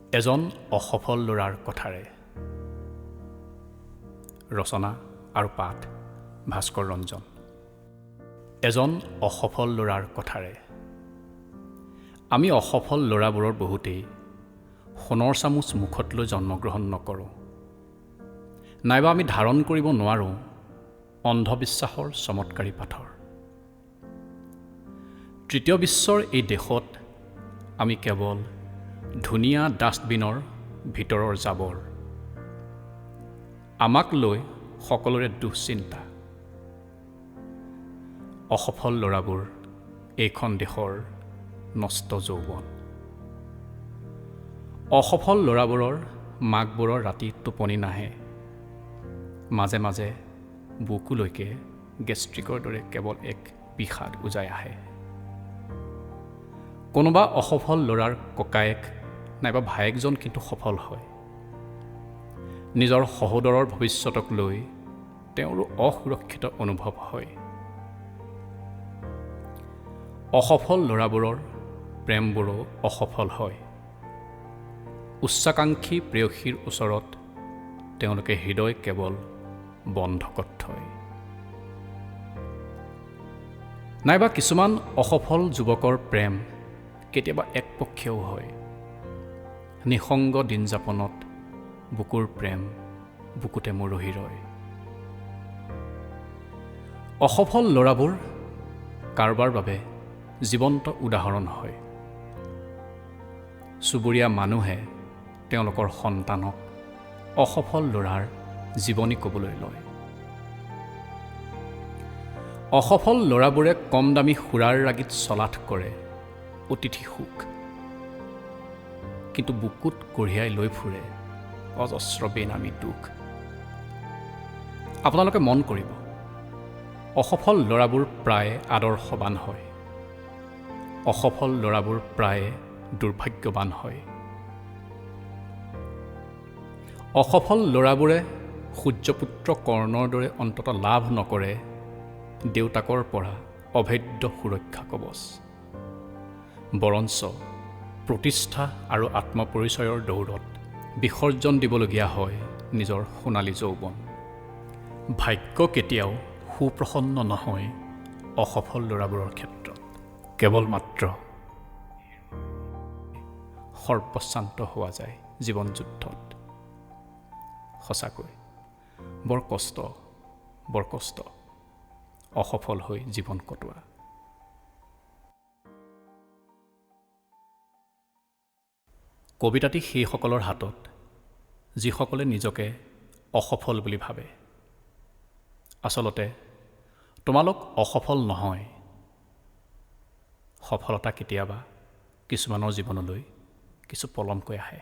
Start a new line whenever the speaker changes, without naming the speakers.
এজন অসফল ল'ৰাৰ কথাৰে। ৰচনা আৰু পাঠ ভাস্কৰ ৰঞ্জন। এজন অসফল ল'ৰাৰ কথাৰে। আমি অসফল ল'ৰাবোৰৰ বহুতেই সোণৰ চামুচ মুখত লৈ জন্মগ্ৰহণ নকৰোঁ, নাইবা আমি ধাৰণ কৰিব নোৱাৰোঁ অন্ধবিশ্বাসৰ চমৎকাৰী পাথৰ। তৃতীয় বিশ্বৰ এই দেশত আমি কেৱল ধুনীয়া ডাষ্টবিনৰ ভিতৰৰ জাবৰ। আমাক লৈ সকলোৰে দুশ্চিন্তা। অসফল ল'ৰাবোৰ এইখন দেশৰ নষ্ট যৌৱন। অসফল ল'ৰাবোৰৰ মাকবোৰৰ ৰাতি টোপনি নাহে, মাজে মাজে বুকুলৈকে গেষ্ট্ৰিকৰ দৰে কেৱল এক বিষাদ উজাই আহে। কোনোবা অসফল ল'ৰাৰ ককায়েক নাইবা ভায়েকজন কিন্তু সফল হয়। নিজৰ সহোদৰৰ ভৱিষ্যতক লৈ তেওঁৰো অসুৰক্ষিত অনুভৱ হয়। অসফল ল'ৰাবোৰৰ প্ৰেমবোৰো অসফল হয়। উচ্চাকাংক্ষী প্ৰেয়সীৰ ওচৰত তেওঁলোকে হৃদয় কেৱল বন্ধকত থয়। নাইবা কিছুমান অসফল যুৱকৰ প্ৰেম কেতিয়াবা একপক্ষীয়ও হয়। নিসংগ দিন যাপনত বুকুৰ প্ৰেম বুকুতে মৰহি ৰয়। অসফল ল'ৰাবোৰ কাৰোবাৰ বাবে জীৱন্ত উদাহৰণ হয়। চুবুৰীয়া মানুহে তেওঁলোকৰ সন্তানক অসফল ল'ৰাৰ জীৱনী ক'বলৈ লয়। অসফল ল'ৰাবোৰে কম দামী সুৰাৰ ৰাগীত চলাথ কৰে অতিথি সুখ, কিন্তু বুকুত কঢ়িয়াই লৈ ফুৰে অজস্ৰ বেনামী দুখ। আপোনালোকে মন কৰিব, অসফল ল'ৰাবোৰ প্ৰায় আদৰ্শৱান হয়। অসফল ল'ৰাবোৰ প্ৰায়ে দুৰ্ভাগ্যৱান হয়। অসফল ল'ৰাবোৰে সূৰ্যপুত্ৰ কৰ্ণৰ দৰে অন্তত লাভ নকৰে দেউতাকৰ পৰা অভেদ্য সুৰক্ষা কৱচ, বৰঞ্চ প্ৰতিষ্ঠা আৰু আত্মপৰিচয়ৰ দৌৰত বিসৰ্জন দিবলগীয়া হয় নিজৰ সোণালী যৌৱন। ভাগ্য কেতিয়াও সুপ্ৰসন্ন নহয় অসফল ল'ৰাবোৰৰ ক্ষেত্ৰত। কেৱল মাত্ৰ সৰ্বশান্ত হোৱা যায় জীৱন যুদ্ধত। সঁচাকৈ বৰ কষ্ট অসফল হৈ জীৱন কটোৱা। কবিতাটি সেইসকলৰ হাতত যিসকলে নিজকে অসফল বুলি ভাবে। আচলতে তোমালোক অসফল নহয়। সফলতা কেতিয়াবা কিছুমানৰ জীৱনলৈ কিছু পলমকৈ আহে।